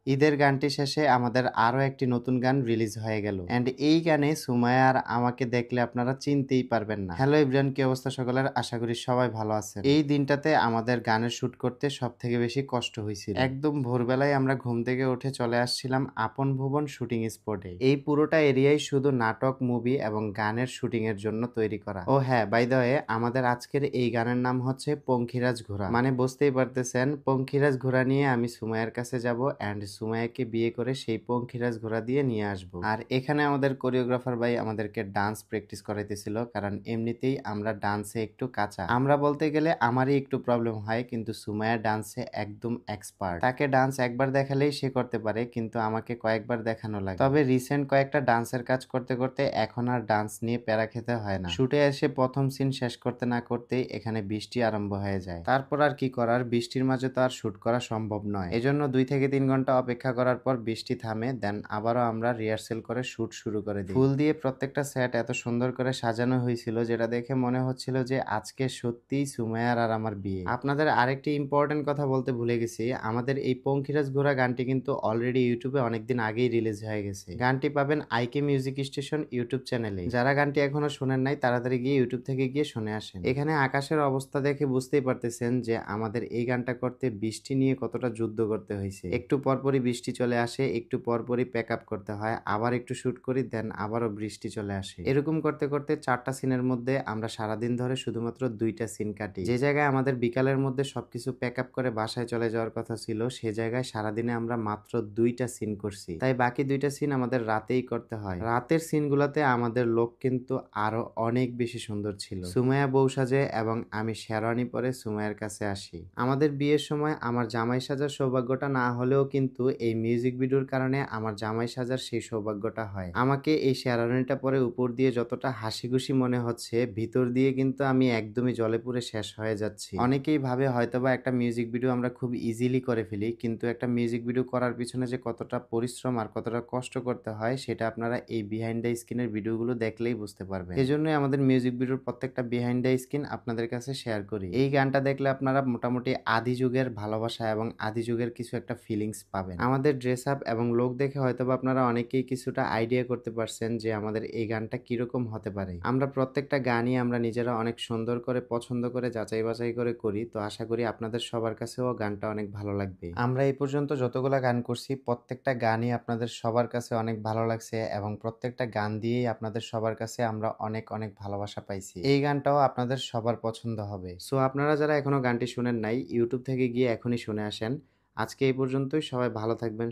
ঈদের গানটি শেষে আমাদের আরো একটি নতুন গান রিলিজ হয়ে গেল এন্ড এই গানে সুমাইয়া আর আমাকে দেখলে আপনারা চিনতেই পারবেন না। হ্যালো এভরিওয়ান, কি অবস্থা সকলের? আশা করি সবাই ভালো আছেন। এই দিনটাতে আমাদের গানের শুট করতে সব থেকে বেশি কষ্ট হয়েছিল। একদম ভোরবেলায় আমরা ঘুম থেকে উঠে চলে আসছিলাম আপন ভুবন শুটিং স্পটে। এই পুরোটা এরিয়াই শুধু নাটক, মুভি এবং গানের শুটিং এর জন্য তৈরি করা। ও হ্যাঁ, বাই দ্য ওয়ে, আমাদের আজকের এই গানের নাম হচ্ছে পঙ্খিরাজ ঘোড়া। মানে বুঝতেই পারতেছেন, পঙ্খিরাজ ঘোড়া নিয়ে আমি সুমাইয়ার কাছে যাব এন্ড সুমাইয়াকে বিয়ে করে সেই পঙ্খিরাজ ঘোড়া দিয়ে নিয়ে আসবো। আর এখানে আমাদের কোরিওগ্রাফার ভাই আমাদেরকে ডান্স প্র্যাকটিস করাইতেছিল, কারণ এমনিতেই আমরা ডান্সে একটু কাঁচা। আমরা বলতে গেলে আমারই একটু প্রবলেম হয়, কিন্তু সুমাইয়া ডান্সে একদম এক্সপার্ট। তাকে ডান্স একবার দেখালেই সে করতে পারে, কিন্তু আমাকে কয়েকবার দেখানো লাগে। তবে রিসেন্ট কয়েকটা ডান্সের কাজ করতে করতে এখন আর ডান্স নিয়ে প্যারা খেতে হয় না। শুটে এসে প্রথম সিন শেষ করতে না করতেই এখানে বৃষ্টি আরম্ভ হয়ে যায়। তারপর আর কি করার, বৃষ্টির মাঝে তো আর শুট করা সম্ভব নয়। এজন্য 2 থেকে 3 ঘন্টা অপেক্ষা করার পর বৃষ্টি থামে, দেন আবারও আমরা রিহার্সেল করে শুট শুরু করে দিই। ফুল দিয়ে প্রত্যেকটা সেট এত সুন্দর করে সাজানো হয়েছিল, যেটা দেখে মনে হচ্ছিল যে আজকে সত্যিই সুমাইয়ার আর আমার বিয়ে। আপনাদের আরেকটি ইম্পর্টেন্ট কথা বলতে ভুলে গেছি, আমাদের এই পঙ্খিরাজ ঘোড়া গানটি কিন্তু অলরেডি ইউটিউবে অনেকদিন আগেই রিলিজ হয়ে গেছে। গানটি পাবেন আইকে মিউজিক স্টেশন ইউটিউব চ্যানেলে। যারা গানটি এখনো শোনেন নাই তাড়াতাড়ি গিয়ে ইউটিউব থেকে গিয়ে শুনে আসেন। এখানে আকাশের অবস্থা দেখে বুঝতেই পারতেছেন যে আমাদের এই গানটা করতে বৃষ্টি নিয়ে কতটা যুদ্ধ করতে হয়েছে। একটু পরপরই বৃষ্টি চলে আসে, একটু পরপরই প্যাক আপ করতে হয়, আবার একটু শুট করি, দেন আবারও বৃষ্টি চলে আসে। এরকম করতে করতে 4টা সিনের মধ্যে আমরা সারাদিন ধরে শুধুমাত্র 2টা সিন কাটি। যে জায়গায় আমাদের বিকালের মধ্যে সবকিছু প্যাক আপ করে বাসায় চলে যাওয়ার কথা ছিল, সে জায়গায় সারাদিনে আমরা মাত্র 2টা সিন করছি। তাই বাকি 2টা সিন আমাদের রাতেই করতে হয়। রাতের সিনগুলোতে আমাদের লোক কিন্তু আরো অনেক বেশি সুন্দর ছিল। সুমাইয়া বউ সাজে এবং আমি শেরওয়ানি পরে সুমাইয়ার কাছে আসি। আমাদের বিয়ের সময় আমার জামাই সাজার সৌভাগ্যটা না হলেও কিন্তু এই মিউজিক ভিডিওর কারণে আমার জামাই সাজার সেই সৌভাগ্যটা হয়। আমাকে এই শেরওয়ানিটা পরে উপর দিয়ে যতটা হাসি খুশি মনে হচ্ছে, ভিতর দিয়ে কিন্তু আমি একদমই জলে পুড়ে শেষ হয়ে যাচ্ছি। অনেকেই ভাবে হয়তোবা একটা মিউজিক ভিডিও আমরা খুব ইজিলি করে ফেলি, কিন্তু একটা মিউজিক ভিডিও করার পিছনে যে কতটা পরিশ্রম আর কতটা কষ্ট করতে হয় সেটা আপনারা এই বিহাইন্ড দ্য স্ক্রিনের ভিডিওগুলো দেখলেই বুঝতে পারবেন। এজন্যই আমাদের মিউজিক ভিডিওর প্রত্যেকটা বিহাইন্ড দ্য স্ক্রিন আপনাদের কাছে শেয়ার করি। এই গানটা দেখলে আপনারা মোটামুটি আদি যুগের ভালোবাসা এবং আদি যুগের কিছু একটা ফিলিংস পাবেন। আমাদের ড্রেস আপ এবং লোক দেখে হয়তোবা আপনারা অনেকেই কিছুটা আইডিয়া করতে পারছেন যে আমাদের এই গানটা কিরকম হতে পারে। আমরা প্রত্যেকটা গানই আমরা নিজেরা অনেক সুন্দর করে পছন্দ করে যাচাই বাছাই করে করি, তো আশা করি আপনাদের সবার কাছেও গানটা অনেক ভালো লাগবে। আমরা এই পর্যন্ত যতগুলা গান করছি প্রত্যেকটা গানই আপনাদের সবার কাছে অনেক ভালো লাগছে এবং প্রত্যেকটা গান দিয়েই আপনাদের সবার কাছে আমরা অনেক অনেক ভালোবাসা পাইছি। এই গানটাও আপনাদের সবার পছন্দ হবে। সো আপনারা যারা এখনো গানটি শুনেন নাই, ইউটিউব থেকে গিয়ে এখনই শুনে আসেন। আজকে এই পর্যন্তই, সবাই ভালো থাকবেন।